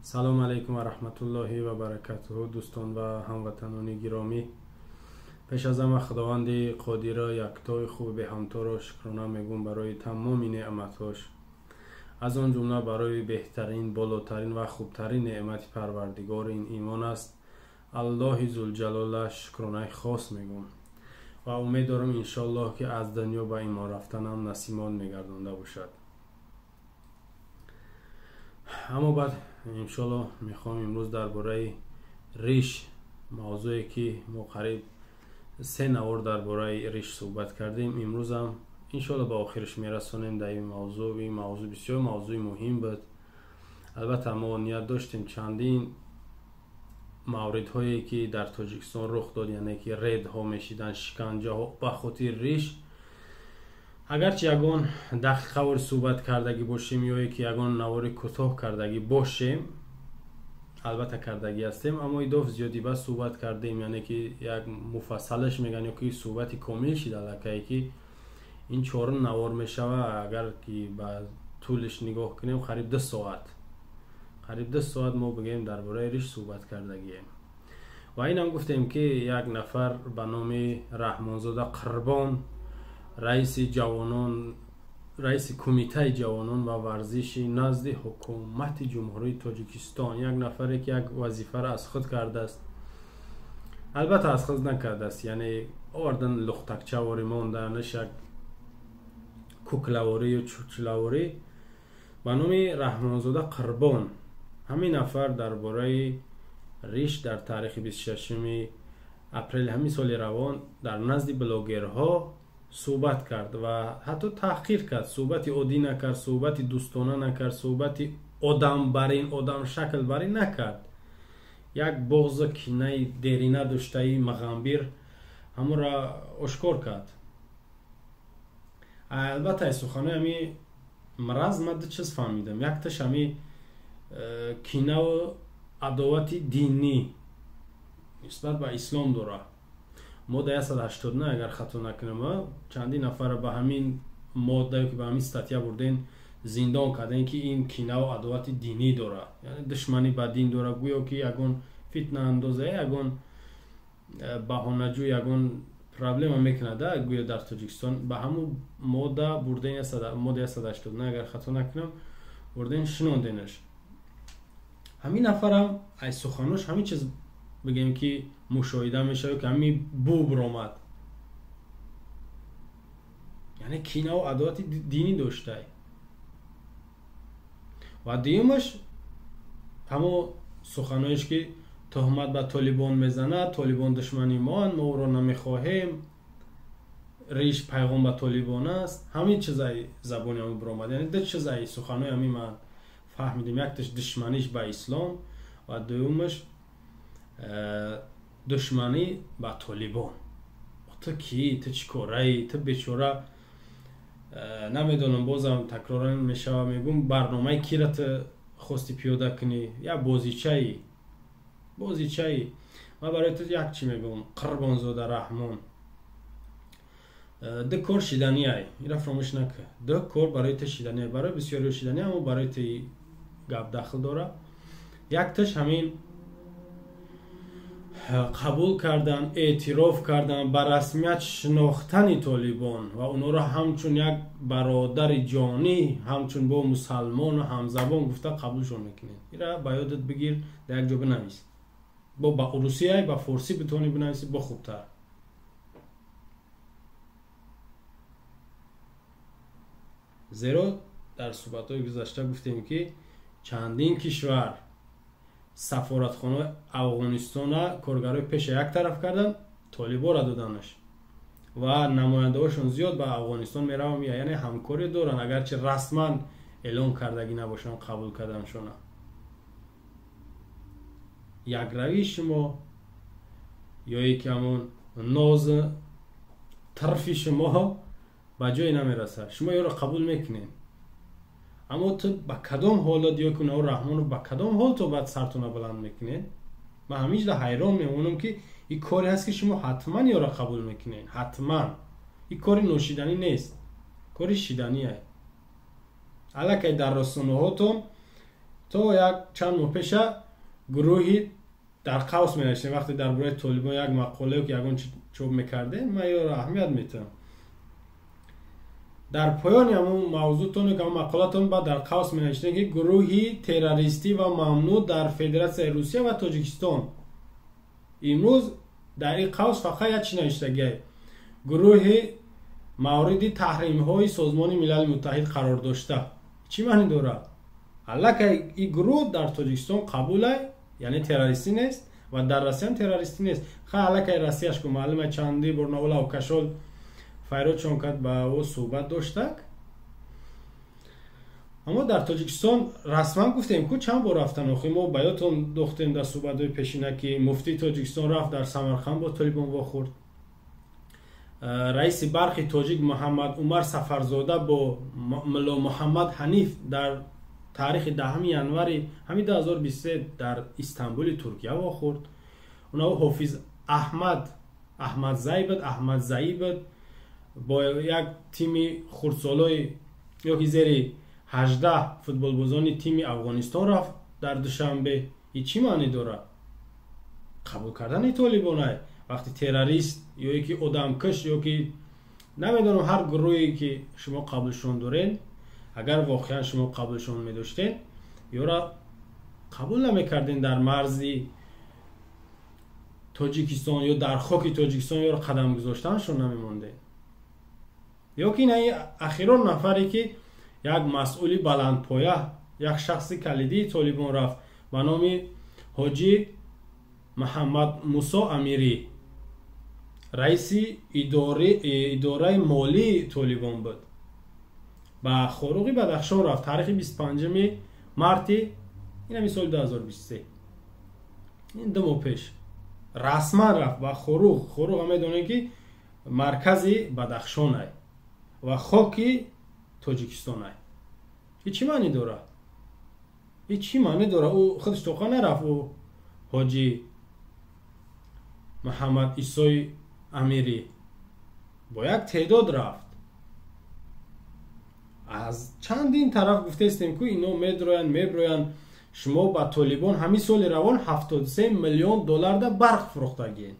سلام علیکم و رحمت الله و برکاته دوستان و هموطنان گرامی. پیش از همه خداوند قادر یکتای خوب به همتا را شکرانه میگم برای تمام نعمتاش، از آن جمله برای بهترین، بالاترین و خوبترین نعمت پروردگار این ایمان است. الله ذوالجلال شکرانه خاص میگم و امید دارم انشالله که از دنیا به ایمان رفتنم نصیبان میگردانده باشد. اما بعد انشالله میخوام امروز درباره ریش، موضوعی که ما قریب 3 نوار درباره ریش صحبت کردیم، امروز هم انشالله به آخرش میرسونیم. در این موضوع بسیار موضوع مهم بود. البته ما نیت داشتیم چندین مورد هایی که در تاجیکستان رخ داد، یعنی که رید ها میشیدن، شکنجه ها به خاطر ریش، اگرچه یگان دقیقه ور صحبت کردگی باشیم یا که یگان نوار کوتاه کردگی باشیم، البته کردگی هستیم، اما ایداف زیادی بس صحبت کردیم، یعنی که یک مفصلش میگن یا که صحبتی کامل شده لکه که این 4 نوار میشوه. اگر که با طولش نگاه کنیم قریب 2 ساعت ما بگیم درباره ریش صحبت کردگی. و این هم گفتیم که یک نفر به نام رحمانزاده قربان، رئیس کمیته جوانان و ورزش نزد حکومت جمهوری تاجیکستان، یک نفری که یک وظیفه را از خود کرده است، البته از خود نکرده است، یعنی آوردن لختکچه واری مانده، نشک کوکلواری یا چوچلواری، به نام رحمانزاده قربان. همین نفر درباره ریش در تاریخ 26 اپریل همین سال روان در نزد بلاگرها صحبت کرد و حتی تحقیر کرد. صحبت عادی نکرد، صحبت دوستانه نکرد، صحبت آدم برین، آدم شکل برین نکرد. یک بغض کینه درینه داشته مغامبیر همون را اشکار کرد. البته این سخنه همی مرز من دو چیز فهمیدم. یک تش همی کینه و عداوت دینی نسبت به اسلام داره. ما در 189 اگر خطا نکنم چندین نفر به همین ماده که به همین استاتیا بردین زندان کردن که این کینه و عداوت دینی داره، یعنی دشمنی به دین داره، گویا که یگان فتنه اندازه، یگان بهانه‌جو، یگان پرابلم میکنه ده، گویا در تاجیکستان به همون ماده بردین ماده 189 اگر خطا نکنم بردین شنوندینش. همین نفر هم ای سخنوش همین چیز بگیم که مشاهده میشه که همین بو برآمد، یعنی کینه و عداوت دینی داشته. و دیمش همون سخنایش که تهمت به طالبان میزنه، طالبان دشمنی ما او را نمیخواهیم، ریش پیغام به طالبان است، همین چیزای زبانی همون برآمد. یعنی 2 چیزای سخنای همین من فهمیدیم، یکتش دشمنیش به اسلام و دومش دشمنی با طالبان. تو کی؟ تو چی کاری؟ تو بیچاره نمیدونم، بازم تکرارا میشه میگم برنامه کی را تو خواستی پیاده کنی؟ یا بازیچه‌ای و برای تو یک چی میگم، قربانزاده رحمان 2 کار شیدنی ای، این را فراموش نکن. 2 کار برای تو شیدنی، برای بسیاری شیدنی، اما برای تو گپ داخل داره. یک تاش همین قبول کردن، اعتراف کردن، به رسمیت شناختن طالبان و اونا را همچون یک برادر جانی، همچون با مسلمان و همزبان گفته قبولشون میکنین. این را با یادت بگیر، در یک جا بنویس، با روسیه با فارسی بتونی بنویسی با خوبتر. زیرا در صحبت‌های گذشته گفتیم که چندین کشور سفارتخانه افغانستان کارگرای پیش یک طرف کردن، طالبان را دادنش و نماینده هاشون زیاد به افغانستان میروم، یعنی همکاری دارن، اگرچه رسما اعلام کردگی نباشن قبول کردنشون. یک روی شما یا یک همون ناز طرفی شما به جای نمیرسه، شما یا را قبول میکنین، اما تو با کدام حالات یا کنه و رحمان رو با کدام حال تو بعد سرتون بلند میکنین؟ من همیشه در حیران میمونم که این کاری هست که شما حتما یا را قبول میکنین، حتما. این کاری نوشیدنی نیست، کاری شیدنیه. الکی در رسانه هاتون تو یک چند ماه پیش گروهی در قوس می نوشتیم وقتی درباره طالبان یک مقاله که یگان چوب میکرده من یا را اهمیت میتونم در پایان همون موضوعتون که مقالاتون با در قوس می نوشتیم که گروهی تروریستی و ممنوع در فدراسیون روسیه و تاجیکستان. امروز در این قوس فقط یک چی نوشته گروه مورد تحریم های سازمان ملل متحد قرار داشته. چی معنی داره؟ حالا که این گروه در تاجیکستان قبوله یعنی تروریستی نیست و در روسیه هم تروریستی نیست. حالا که روسیه‌اش که معلومه چندی برناول او کشول فیروز چون کرد با او صحبت داشته. اما در تاجیکستان رسما گفتیم که چند بار رفتن آخه ما بیاتون دختیم در صحبت‌های پیشینه که مفتی تاجیکستان رفت در سمرقند با طالبان واخورد. رئیس برخی تاجیک محمد عمر سفرزاده با ملا محمد حنیف در تاریخ 10 ینور همین 2023 در استانبول ترکیه واخورد. اونا حافظ احمد زیبد با یک تیم خردسالای یا که زیر 18 فوتبال بازان تیم افغانستان رفت در دوشنبه. این چی معنی داره؟ قبول کردن طالبان وقتی تروریست یا یکی آدمکش یا که نمیدونم هر گروهی که شما قبولشون دارین اگر واقعا شما قبولشون میداشتین یا را قبول نمیکردین در مرزی تاجیکستان یا در خاک تاجیکستان یا را قدم گذاشتنشون نمیمونده. یا که نه اخیرا نفری که یک مسئولی بلندپایه یک شخص کلیدی طالبان رفت به نام حاجی محمد موسی امیری رئیس اداره مالی طالبان بود با خروغی بدخشان رفت تاریخ 25 مارت این سال 2023 این 2 ماه پیش رسما رفت با خروغ هم میدونه که مرکزی بدخشان است و خاکی تاجیکستان است. این چی معنی داره؟ این چی معنی داره؟ او خودش توقع نرفت و حاجی محمد عیسی امیری با یک تعداد رفت. از چندین طرف گفته استیم که اینا میبروین شما با طالبان همین سال روان 73 میلیون دلار ده برق فروختگین.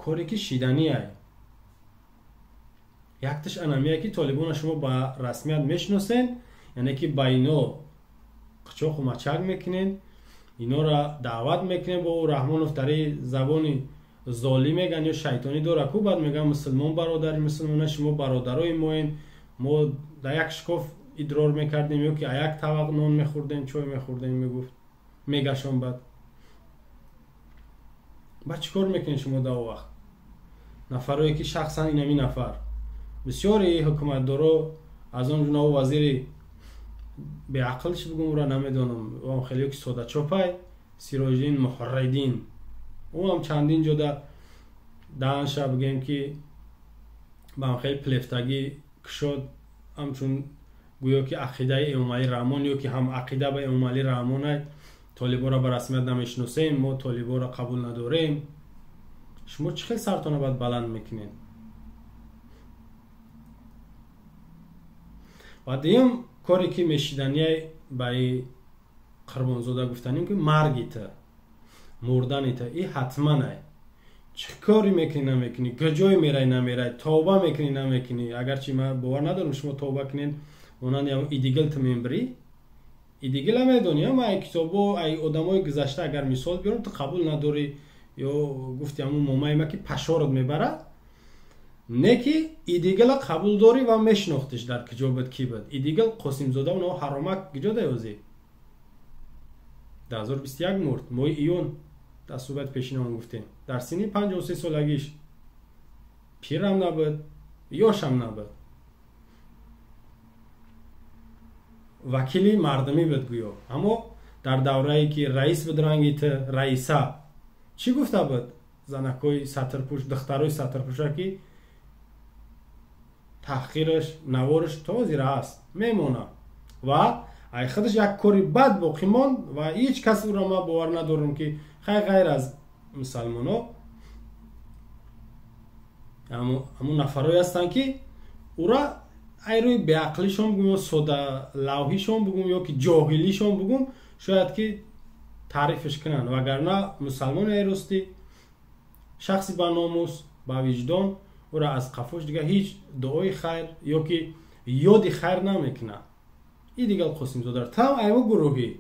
کاری که شیدنی است. یکتش انمیه که طالبان شما با رسمیت میشناسین یعنی که با اینا قچاق و مچک میکنین اینا را دعوت میکنین با رحمانوف در زبان ظالی میگن یا شیطانی داره که بعد میگن مسلمان برادری مسلمان شما برادرای ما در یک شکاف ادرار میکردیم یا که یک طبق نان میخوردیم چای میخوردیم میگفت میگشون بعد چیکار میکنین شما در وقت نفرایی که شخصا اینمی نفر بسیاری حکومت دارو از اون جناب وزیر به عقلش بگم را نمیدونم و هم خیلی که ساده چوپای سیراجین محردین او هم چندین جدا دانش بگیم که با هم خیلی پلفتگی کشد همچون گویا که عقیده امام علی رحمان یا که هم عقیده به امام علی رحمان است طالبان را به رسمیت نمیشناسیم ما طالبان را قبول نداریم. شما چه خیلی سرتون باید بلند میکنین و دیم کاری که میشیدنی برای قربانزاده گفتنیم که مرگیته مردنیته این حتما نه چه کاری میکنی نمیکنی کجای میرای نمیرای توبه میکنی نمیکنی اگرچه من باور ندارم شما توبه کنین اونان یا ایدیگل تمیمبری ایدیگل هم دنیا ما ای کتابو ای آدمای گذشته اگر مثال بیارم تو قبول نداری یا گفتی همون مامای ما که پشارت میبره نه که ایدیگل قبول داری و میشناختش در کجابت کی بود ایدیگل قاسم زاده اونو حرامک کجا دیوزی 2021 مرد ماه ایون در صحبت پیشین هم گفتیم در سنی 53 سالگیش پیرم نبود یاشم نبود وکیلی مردمی بود گویا اما در دوره‌ای که رئیس بدرنگیت رئیسه چی گفته بود زنکای سطرپوش دخترای سطرپوشه که تحقیرش نوارش تا زیر هست میمونه و ای خودش یک کاری بد باقی ماند و هیچ کس او را ما باور ندارم که غیر از مسلمان ها همون نفرهایی هستن که او را ای روی به عقلیشون بگم یا ساده لوحیشون بگم یا که جاهلیشون بگم شاید که تعریفش کنن، وگرنه مسلمان ای راستی شخصی با ناموس با وجدان او را از قفوش دیگه هیچ دعای خیر یا که یاد خیر نمیکنه. این دیگه قسم زاده تا ایو گروهی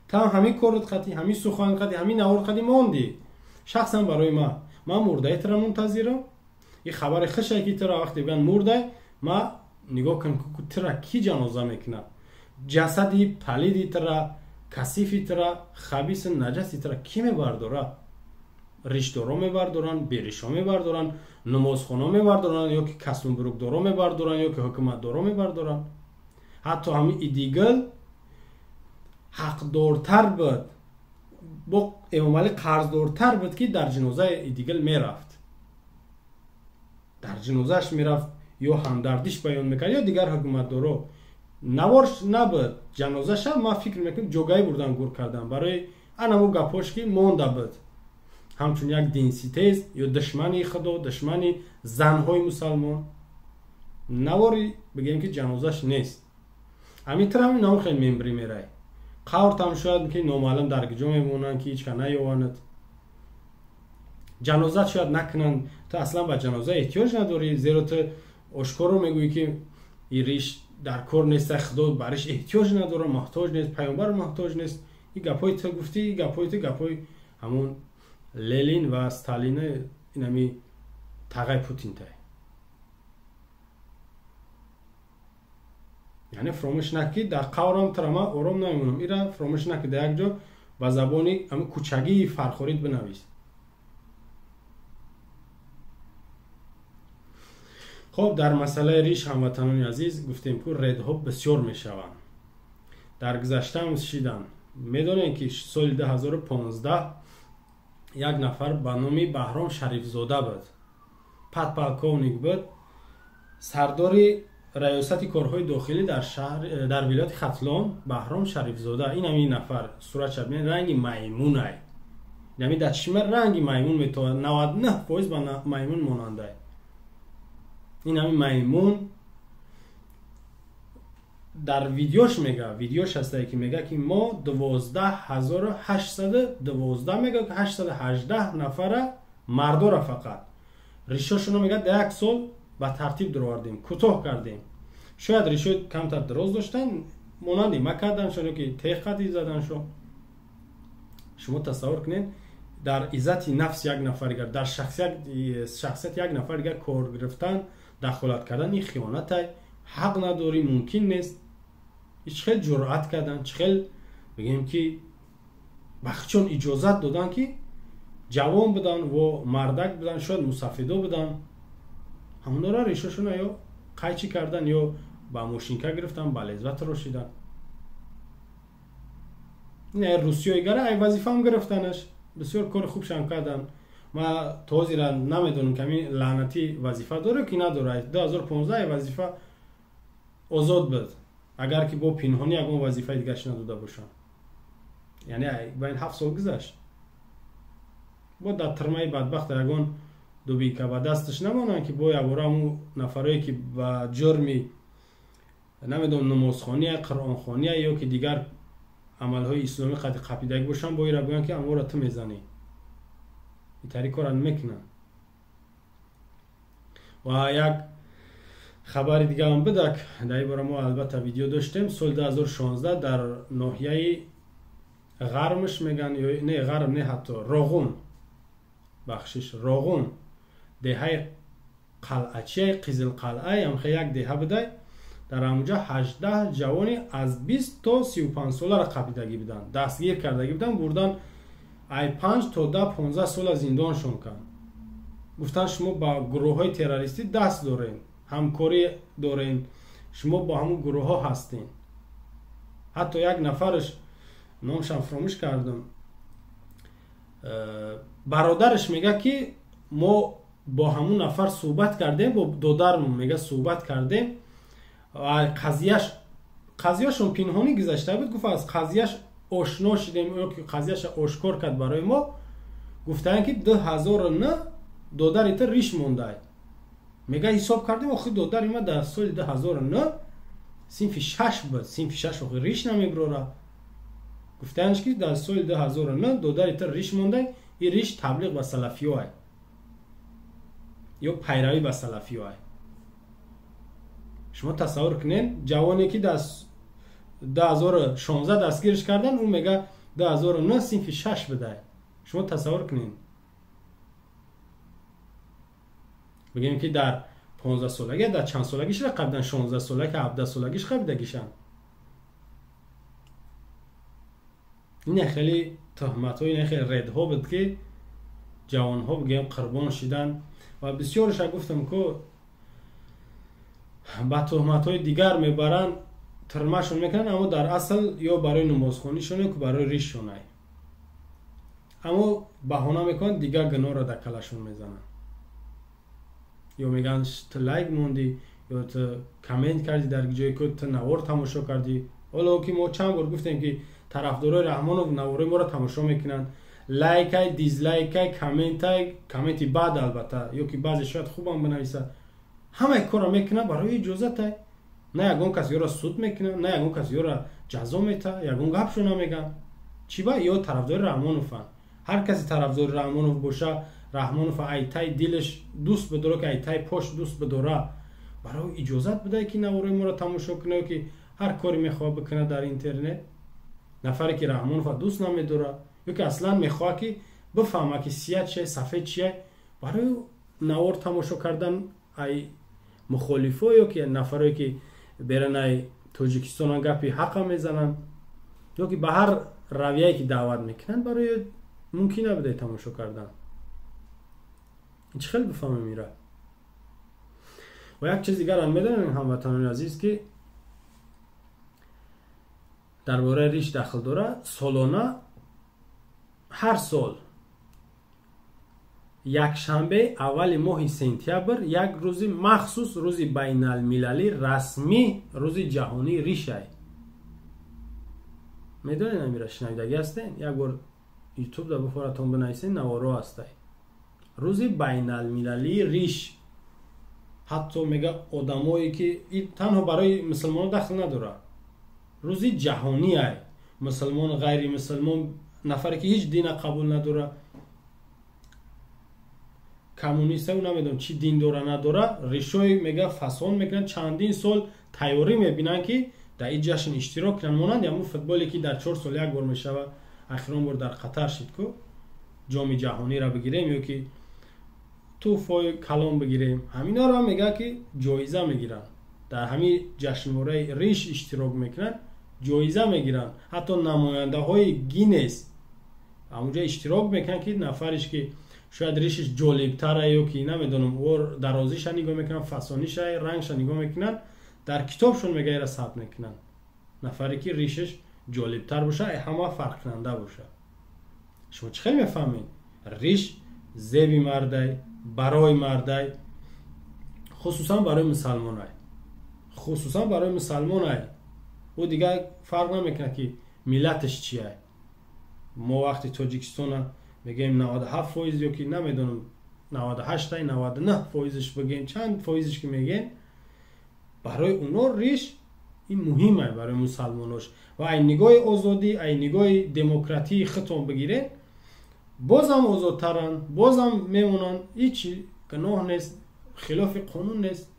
تا همین کارت قطعی همین سخن قطعی همین نور قطعی موندی شخصا برای من مرده تر منتظرم. این خبر خشه که تر وقتی بگن مرده ما نگاه کن که تر کی جنازه میکنه، جسدی پلیدی تر کثیفی تر خبیث نجسی تر کی میبرداره؟ ریشدارا میبردارن، بیریشا میبردارن، نمازخونا میبردارن یا که کسب بروک دارا میبردارن یا که حکومت دارا میبردارن. حتی همین ایدیگل حقدارتر بود با امام علی قرضدارتر بود که در جنازه ایدیگل میرفت، در جنازهش میرفت یا همدردیش بیان میکرد یا دیگر حکومت دارا نوارش نبود جنازهش. ما فکر میکنم جوگای بردن گور کردن برای انمو گپاش که مونده بود، همچون یک دینسیتیز یا دشمنی خدا دشمنی زنهای مسلمان نواری بگیم که جنازهش نیست. همینطور همین نام خیلی ممبری میره قورت هم شاید که نامعلم در گجا میمونن که هیچ که نیوانت جنازه شاید نکنن. تو اصلا به جنازه احتیاج نداری، زیرا تو اشکار رو میگویی که این ریش در کار نیست، خدا برش احتیاج نداره، محتاج نیست، پیامبر محتاج نیست. این گپای تو گفتی، این گپای همون لنین و استالین اینمی تقای پوتین تای. یعنی فراموش نکی در قورم ترما آرام نمیمونم ایرا فراموش نکی در یک جا با زبانی اما کوچگی فرخورید بنویس. خب در مسئله ریش هموطنان عزیز گفتیم که ردها بسیار میشوند. در گذشته هم شیدن میدونین که سال 2015 یک نفر به نام بهرام شریف زاده بود، پادپالکونیک بود، سرداری ریاست کارهای داخلی در شهر در ولایت ختلان. بهرام شریف زاده این نفر صورتش ببینید رنگ میمونه، یعنی در چشم رنگ میمون میتونه 99% با میمون ماننده. این میمون در ویدیوش میگه، ویدیوش هسته که میگه که ما 12812 میگه که 818 نفر مردا را فقط ریشاشونو میگه در یک سال با ترتیب دروردیم کوتاه کردیم. شاید ریشو کمتر دراز داشتن مانندی ما کردن شون که تیغ قدی زدن شو. شما تصور کنید در عزت نفس یک نفر دیگر در شخصیت یک نفر دیگر کار گرفتن دخالت کردن این خیانت حق نداری، ممکن نیست. هیچ خیلی جرأت کردن، چخیل بگیم که بخچون اجازت دادن که جوان بدن و مردک بدن، شاید مسافیدو بدن، همون را ریشاشون یا قیچی کردن یا با ماشینکه گرفتن با لذت رو شیدن. این روسیایی گره ای وظیفه هم گرفتنش، بسیار کار خوب شان کردن. ما توضیح را نمیدونم که این لعنتی وظیفه داره که نداره. 2015 وظیفه آزاد بود اگر که با پنهانی اگه وظیفه دیگهش نداده باشن. یعنی با این 7 سال گذشت با در ترمای بدبخت اگه دوبی که با دستش نمانن که با یباره همون نفرهایی که با جرمی نمیدونم نمازخانی قرآنخانی یا که دیگر عملهای اسلامی قد قپیدگی باشن با این را بگن که امور را تو میزنی، این طریق کارن میکنن. و یک خبر دیگه هم بدک در باره ما البته ویدیو داشتیم سال 2016 در ناحیه غرمش میگن یا نه غرم نه حتی راغون بخشش راغون دهه قلعه قزل قلعه هم خیلی یک دهه بده در اونجا 18 جوانی از 20 تا 35 ساله را قپیدگی بدن دستگیر کردگی بدن بردن ای 5 تا 10 15 سال زندانشون کن. گفتن شما با گروه های تروریستی دست دارین، همکاری دارین، شما با همون گروه ها هستین. حتی یک نفرش نامشم فراموش کردم برادرش میگه که ما با همون نفر صحبت کردیم، با دادرمون میگه صحبت کردیم و قضیهشون پنهانی گذشته بود. گفت از قضیهش آشنا شدیم یا که قضیهش آشکار کرد برای ما. گفتن که 2009 دادر ایت ریش مونده میگه حساب کردیم آخه دادر ما در سال 2009 صنف 6 بود. صنف 6 آخه ریش نمیبره. گفتنش که در سال 2009 دادر ایتر ریش مونده. این ریش تبلیغ به سلفی های یا پیروی به سلفی های. شما تصور کنین جوانی که در 2016 دستگیرش کردن اون میگه 2009 صنف 6 بده. شما تصور کنین بگیم که در 15 سالگی در چند سالگیش را قبلا 16 سالگی 17 سالگیش خریدگیشن. این خیلی تهمت ها این خیلی رد ها بود که جوان ها بگیم قربان شدن و بسیارش گفتم که با تهمت های دیگر میبرن ترمشون میکنن اما در اصل یا برای نمازخونیشونه که برای ریشونه اما بهانه میکنن دیگر گناه را در کلشون میزنن یا میگن تو لایک موندی یا تو کامنت کردی در جایی که تو نوار تماشا کردی. حالا که ما چند بار گفتیم که طرفدارای رحمانوف نوار ما را تماشا میکنن لایک های دیزلایک های کامنتی بعد البته یا که بعضی شاید خوبم بنویسه همه کارا میکنن برای اجازت های نه یگون کسی را سود میکنن نه یگون کسی را جزا میته یگون گپشو نمیگن چی با یا طرفدار رحمانوفن. هر کسی طرفدار رحمانوف باشه رحمانوف ایتای دلش دوست بداره که ایتای پشت دوست بداره برای اجازت بده که نوارای ما را تماشا کنه که هر کاری میخواد بکنه در اینترنت. نفری که رحمانوف دوست نمیداره یا که اصلا میخواد که بفهمه که سیاه چیه سفید چیه برای نوار تماشا کردن ای مخالفه یا که نفرایی که برن تاجیکستان گپی حق میزنن یا که به هر رویه‌ای که دعوت میکنن برای ممکنه بده تماشا کردن. این چه خیلی بفهمه میره. و یک چیز دیگر هم میدونن هموطنان عزیز که درباره ریش دخل داره سالانه هر سال یک شنبه اول ماه سپتامبر یک روز مخصوص روز بین المللی رسمی روز جهانی ریشه. میدونین امیره شنیدگی هستین یک بار یوتیوب دا بخورتون بنویسین نوارو هسته روز بین المللی ریش. حتی میگه آدمایی که تنها برای مسلمان دخل نداره روز جهانی های مسلمان غیر مسلمان نفری که هیچ دین قبول نداره کمونیست و نمیدونم چی دین داره نداره ریشوی میگه فسان میکنن چندین سال تیاری میبینن که در این جشن اشتراک کنن مانند همون فوتبالی که در 4 سال یک بار میشوه اخیران بار در قطر شد که جام جهانی را بگیریم یا که توفای کلام بگیریم همینا را میگه که جایزه میگیرن در همین جشنواره ریش اشتراک میکنن جایزه میگیرن حتی نماینده های گینس همونجا اشتراک میکنن که نفرش که شاید ریشش جالب تره یا که نمیدونم اور درازیش نگاه میکنن فسانیش رنگش نگاه میکنن در کتابشون میگه را ثبت میکنن نفری که ریشش جالب تر باشه همه فرق کننده باشه. شما چه خیلی میفهمین ریش زیبی مرده برای مرده خصوصا برای مسلمان های او دیگه فرق نمیکنه که ملتش چیه. ما وقتی تاجیکستان میگیم 97% یا که نمیدونم 98 99%ش بگیم چند فایزش که میگن برای اونا ریش این مهمه برای مسلماناش و این نگاه آزادی این نگاه دموکراتی ختم بگیره بازم آزادترن بازم میمونن هیچی گناه نیست خلاف قانون نیست.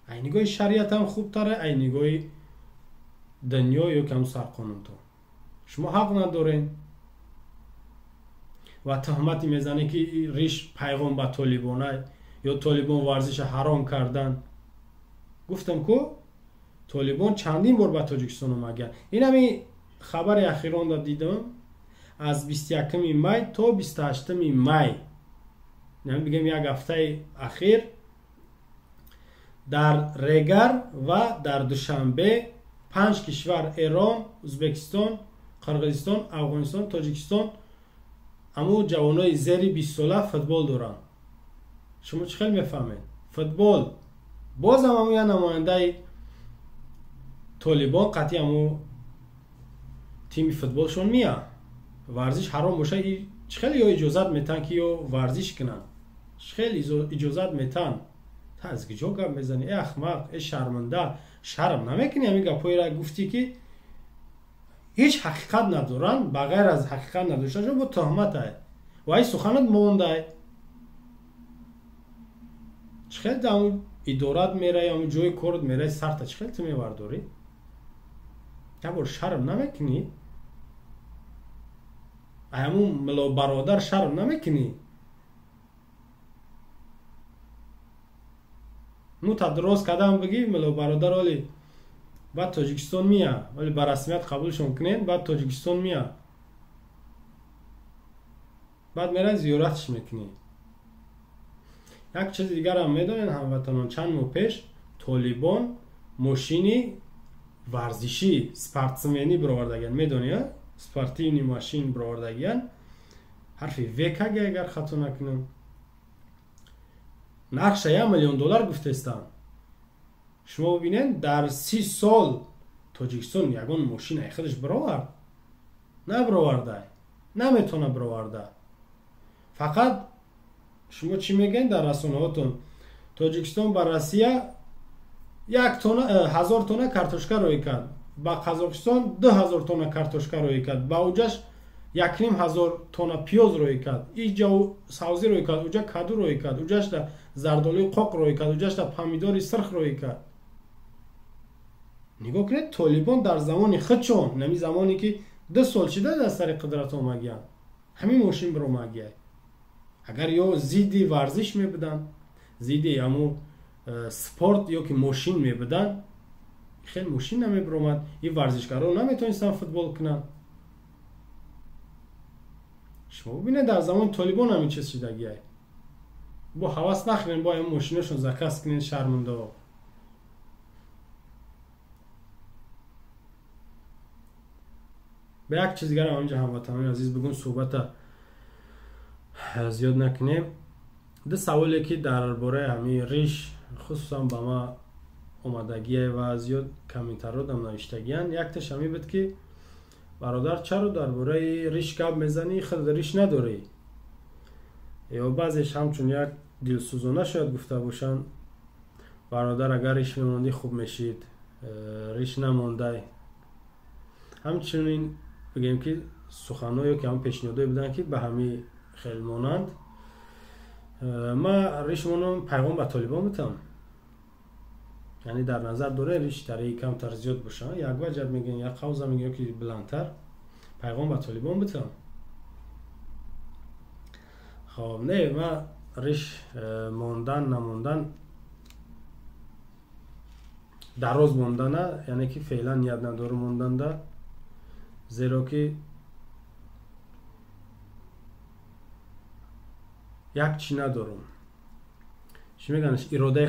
این نگاه شریعت هم خوب تره این نگاه دنیا یا کم سر قانون تو شما حق ندارین. و تهمتی میزنه که ریش پیغام به طالبانه یا طالبان ورزش حرام کردن. گفتم که طالبان چندین بار به تاجیکستان اومدن. این همی خبر اخیران را دیدم از 21 می تا 28 می یعنی بگم یک هفته اخیر در ریگر و در دوشنبه 5 کشور ایران، ازبکستان، قرقیزستان، افغانستان، تاجیکستان اما جوانای زیر 20 ساله فوتبال دارن. شما چه خیلی میفهمید فوتبال بازم همون یه نماینده طالبان قطعی همون تیم فوتبالشون میاد ورزش حرام باشه چه خیلی اجازت میتن که یا ورزش کنن چه خیلی اجازت میتن تا از کجا گپ میزنی ای احمق ای شرمنده شرم نمیکنی همین گپایی را گفتی که هیچ حقیقت ندارن بغیر از حقیقت نداشتن با تهمت های و ای سخنت مونده چخیل دامو ادارات میره یا جوی کورد میره سرتا چخیل تو میورداری یا بر شرم نمیکنی همون ملو برادر شرم نمیکنی مو تا درست کدام بگی ملو برادر ولی بعد تاجیکستان میاد ولی بر رسمیت قبولشون کنین بعد تاجیکستان میاد بعد میره زیارتش میکنی یک چیز دیگر هم میدونین هموطنان چند ماه پیش طالبان ماشینی ورزشی سپارتسمنی برآوردگان میدونی سپارتینی ماشین برآوردگان حرفی وکگ اگر خطا نکنم نقش $1 میلیون گفته استن شما ببینین در 30 سال تاجیکستان یگان ماشین خودش برآورد نه برآورده نمیتونه برآورده فقط شما چی میگین در رسانه هاتون تاجیکستان بر روسیه 1000 تونه کارتوشکا روی کرد با قزاقستان 2000 تونه کارتوشکا روی کرد با اوجش 1500 تونه پیاز روی کرد اینجا سبزی روی کرد اوجا کدو روی کرد اوجش زردالوی قوق روی کرد اوجش پامیدور سرخ روی کرد نگاه کنید طالبان در زمان خودشون نمی زمانی که 2 سال شده در سر قدرت اومدن همین ماشین برو اومدن اگر یا زیدی ورزش میبدن زیدی همو سپورت یا که ماشین میبدن خیلی ماشین نمیبرومد این ورزشکارا نمیتونستن فوتبال کنن شما ببینید در زمان طالبان همین چیز شدگیه با حواس نخورین با این ماشیناشون زکست کنین شرمنده ها به یک چیز دیگر همینجا هموطنان عزیز بگم صحبت زیاد نکنیم دو سوالی که درباره همین ریش خصوصا با ما اومدگیه و زیاد کامنتر رو دم نوشتگیان یک تاش همی بود که برادر چرا درباره ریش گپ میزنی خود ریش نداری یا بعضیش همچون یک دلسوزانه شاید گفته باشن برادر اگر ریش میموندی خوب میشید ریش نمونده همچنین بگیم که سخنایی که هم پیشنهادی بودن که به همین خیلی مانند ما ریش مونم پیغام به طالبان میتم یعنی در نظر داره ریش تری کم تر زیاد باشه یک وجه میگن یک قوزه میگن که بلندتر پیغام به طالبان میتم خب نه ما ریش موندن نموندن دراز موندن نه یعنی که فعلا نیت نداره موندن ده زیرا که یک چی ندارم چی میگنش اراده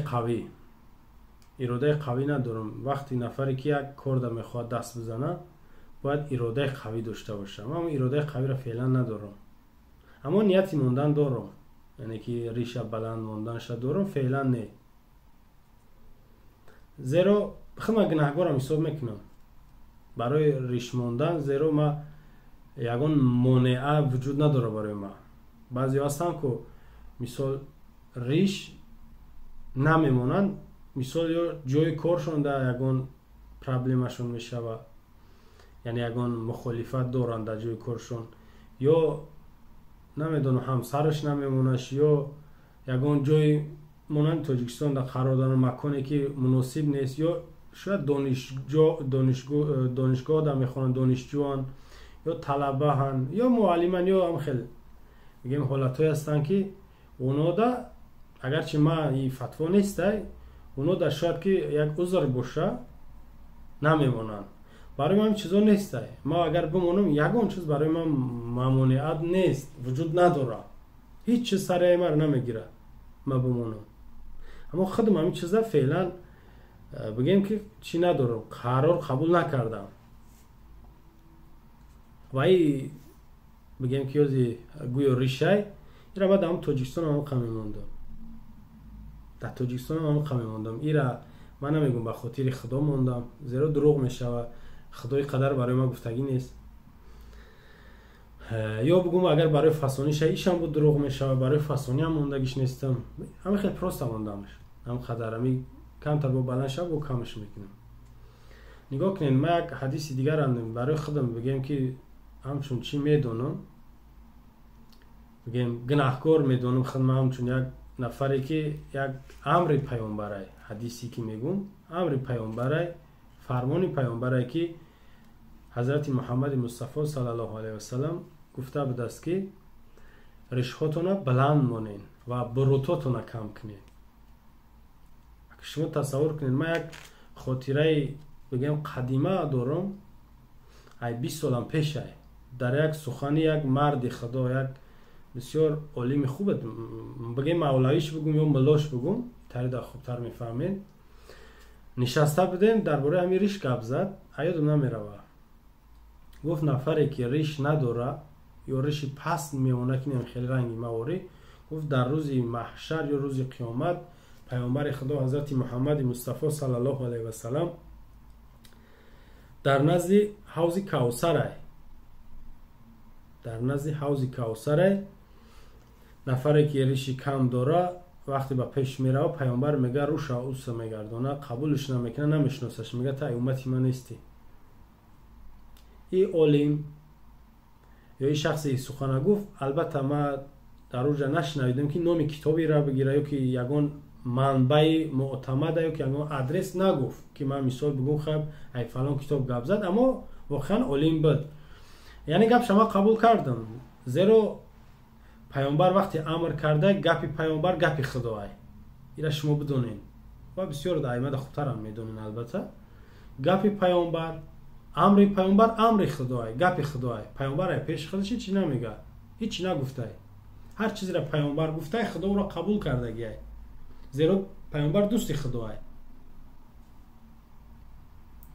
قوی ندارم وقتی نفری که یک کار میخواد دست بزنه باید اراده قوی داشته باشه من اراده قوی را فعلا ندارم اما نیتی موندن دارم یعنی که ریش بلند موندنش دارم فعلا نه زیرا خیلی من گناهگارم حساب میکنم برای ریش موندن زیرا ما یگان مانعه وجود نداره برای ما بعضی هستن که مثال ریش نمیمونن مثال یا جای کارشون در یگان پرابلمشون میشه و یعنی یگان مخالفت دارن در جای کارشون یا نمیدونم همسرش نمیمونش یا یگان جای مونن تاجیکستان در قرار دارن مکانی که مناسب نیست یا شاید دانشگاه در میخوانن دانشجوان یا طلبه هن یا معلمان یا هم خیلی میگیم حالت های هستن که اونا دا اگرچه ما این فتوا نیسته اونا دا شاید که یک عذر باشه نمیمونن برای ما این چیزا نیسته ما اگر بمونم یگان چیز برای ما ممانعت نیست وجود نداره هیچ چیز سر ما نمیگیره ما بمونم اما خودم همین چیزا فعلا بگیم که چی ندارم قرار قبول نکردم و ای بگیم که یازی گویا ریشه این را باید هم تاجیکستان هم قمی موندم در تاجیکستان هم قمی موندم این را من نمیگم به خاطر خدا موندم زیرا دروغ میشه و خدای قدر برای ما گفتگی نیست یا بگم اگر برای فسانی شه ایش هم بود دروغ میشه و برای فسانی هم موندگیش نیستم همه خیلی پروست هم موندمش ҳам қадарами камтар бо баланд шав бо камш мекунам. нигоҳ кунед, ма як ҳадиси дигар барои худам бигем ки ҳамчун чӣ медонам, бигем гунаҳкор медонам худам ҳамчун як нафаре ки як амри пайғомбарай, ҳадисе ки мегум амри пайғомбарай, фармони пайғомбарай ки ҳазрати муҳаммади мустафо саллаллоҳу алайҳи васалам гуфта будааст ки ришҳотона баланд монед ва бурутотона кам кунед. шумо тасаввур кунед, ма як хотираи бигем қадима дорам, ай 20 солам пешай дар як сухани як марди худо, як бисёр олими хуб, бигем мавлавиш бигум ё муллош бигум, тарида хубтар мефаҳмед, нишаста будем дарбораи ҳамин риш гап зад, аёдам намерава. гуфт нафаре ки риш надора ё риши паст мемона ки хеле ранги маворӣ, гуфт дар рӯзи маҳшар ё рӯзи қиёмат пайғомбари худо ҳазрати муҳаммади мустафо саллаллоҳу алайҳи васалам дар назди ҳавзи кавсарай, дар назди ҳавзи кавсарай нафаре ки риши кам дора вақте ба пеш мерава, пайғомбар мега руша уса мегардона, қабулш намекуна, намешносаш, мега та уммати ман нести. ин олим ё ин шахси сухана гуфт, албатта ма дар уҷа нашнавидам ки номи китоберо бигира ё ки ягон манбаи муътамада ё ки ягон адрес нагуфт ки ман мисол бигум хаб ай фалон китоб гап зад, аммо воқеан олим буд. яъне гапша ман қабул кардам, зеро пайғомбар вақте амр карда, гапи пайғомбар гапи худоай, ира шумо бидонед ва бисёр аимада хубтарам медонед. албатта гапи пайғомбар, амри пайғомбар амри худоай, гапи худоай. пайғомбар ай пеши худаш ҳичи намега, ҳичи нагуфтай, ҳар чизро пайғомбар гуфтай худо ӯро қабул кардагиай, зеро пайғомбар дӯсти худоай.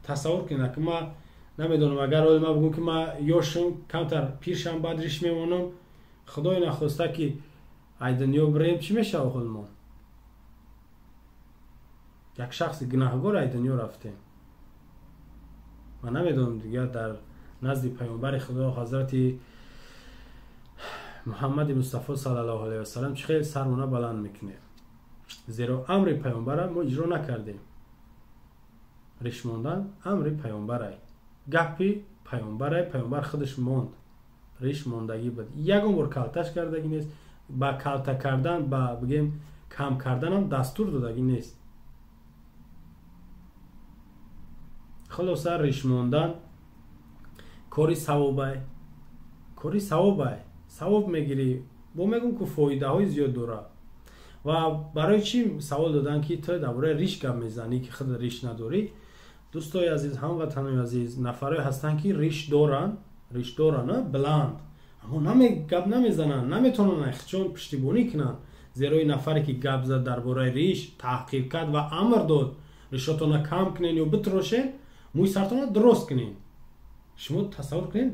тасаввур кунед ки ма намедонам, агар оли ма бигум ки ма ёшам камтар пиршам баъд риш мемонам, худои нахоста ки ай дунё бирем, чӣ мешава ҳол мо? як шахси гунаҳгор ай дунё рафтем. ман намедонам дигар дар назди пайғомбари худо ҳазрати муҳаммади мустафо саллаллоҳу алайҳи васалам чӣ хел сармона баланд мекунем, зеро амри пайғомбара мо иҷро накардем. риш мондан амри пайғомбарай, гапи пайғомбарай, пайғомбар худаш монд, риш мондагӣ буд, ягон бор калташ кардагӣ нест, ба калта кардан, ба бигем кам карданам дастур додагӣ нест. хулоса риш мондан кори савобай, кори савобай, савоб мегирӣ, бо мегум ки фоидаҳои зиёд дора. ва барои чӣ савол додан ки ту дар бораи риш гап мезанӣ ки худ риш надорӣ? дӯстои азиз, ҳамватанои азиз, нафаре ҳастанд ки риш доранд баланд, аммо гап намезананд, наметавонанд ихчон пуштибонӣ кунанд, зеро ин нафаре ки гап зад дар бораи риш, таҳқир кард ва амр дод ришотона кам кунед ё битрошед, мӯи сартона дурост кунед. шумо тасаввур кунед,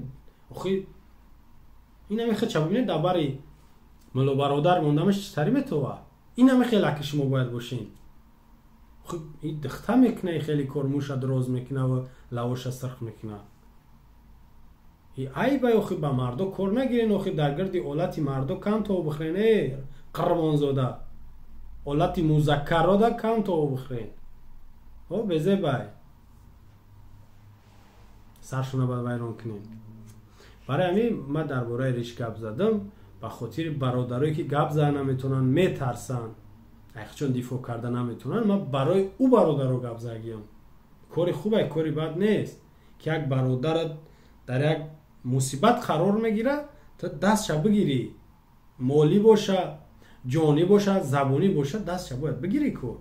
охи ин ҳаме хелча бибинед дар бари мулло бародар мондамаш чӣ тари метова, ин ҳаме хела ки шумо бояд бошед. ин духта мекуна, хеле кор мӯша дуроз мекуна ва лавоша сирх мекуна. айбай, охи ба мардо кор нагирен, охи дар гирди олати мардо кам то бихӯрен, қирмонзода олати музаккарода кам то бихӯрен, безебай саршона ба вайрон кунед. барои ҳамин ма дар бораи риш гап задам, ба хотири бародарое ки гап зада наметавонанд, метарсанд, айхчон дифоъ карда наметавонанд, ма барои ӯ бародаро гап задагиам. кори хубай, кори бад нест ки як бародарат дар як мусибат қарор мегира, то дастша бигирӣ, молӣ боша, ҷонӣ боша, забонӣ боша, дастша бояд бигирӣ ку.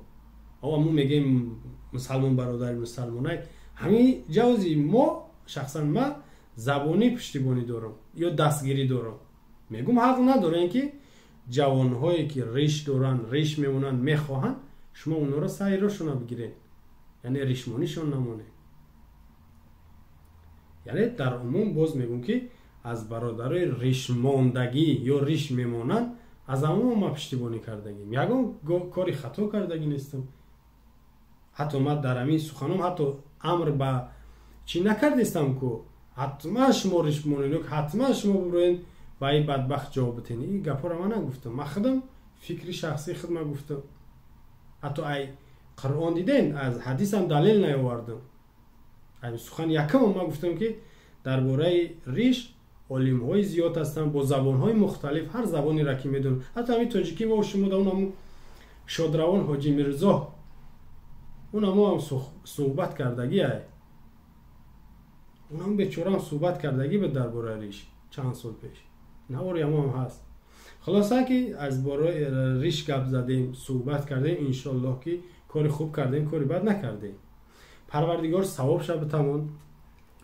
мо мегем мусалмон бародари мусалмонай, ҳамин ҷавзи мо шахсан ма забонӣ пуштибонӣ дорам ё дастгирӣ дорам. мегум ҳақ надорем ки ҷавонҳое ки риш доранд, риш мемонанд, мехоҳанд, шумо онҳоро сари рӯшона бигиред, яъне ришмонишон намонед. яъне дар умум боз мегум ки аз бародарои ришмондагӣ ё риш мемонанд, аз аммо ма пуштибонӣ кардагим, ягон кори хато кардагӣ нестам. ҳатто ма дар ҳамин суханам ҳатто амр ба чӣ накардистам ку ҳатман шумо риш монед, ҳатман шумо биброед ба ин бадбахт ҷавоб битен. ин гапҳоро ман нагуфтам, ма худам фикри шахсии худам гуфтам. حتی ای قرآن دیدین از حدیث هم دلیل نیاوردم. ای سخن یکم ما گفتم که درباره ریش علم های زیاد هستن با زبان های مختلف، هر زبانی را که میدونن. حتی همین تاجیکی ما و شما در اونم شادروان حاجی میرزا اونم هم صحبت کردگی ای اونم بیچاره هم صحبت کردگی به درباره ریش چند سال پیش نواری هم هست. خلاصه که از باره ریش گپ زدیم، صحبت کردیم، انشالله که کاری خوب کردیم، کاری بد نکردیم. پروردگار ثواب شب تمون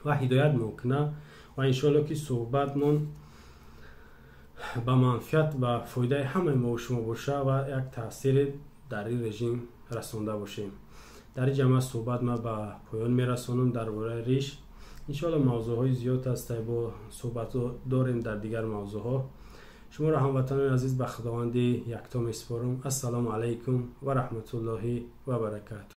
و هدایت مکنه و انشالله که صحبتمون به منفعت و فایده همه ما و شما باشه و یک تاثیر در این رژیم رسونده باشیم. در این جمع صحبت ما به پایان میرسونم درباره ریش. انشالله موضوع های زیاد است با صحبت داریم در دیگر موضوع ها. شما را هموطنان عزیز به خداوند یکتا میسپارم. السلام علیکم و رحمت الله و برکاته.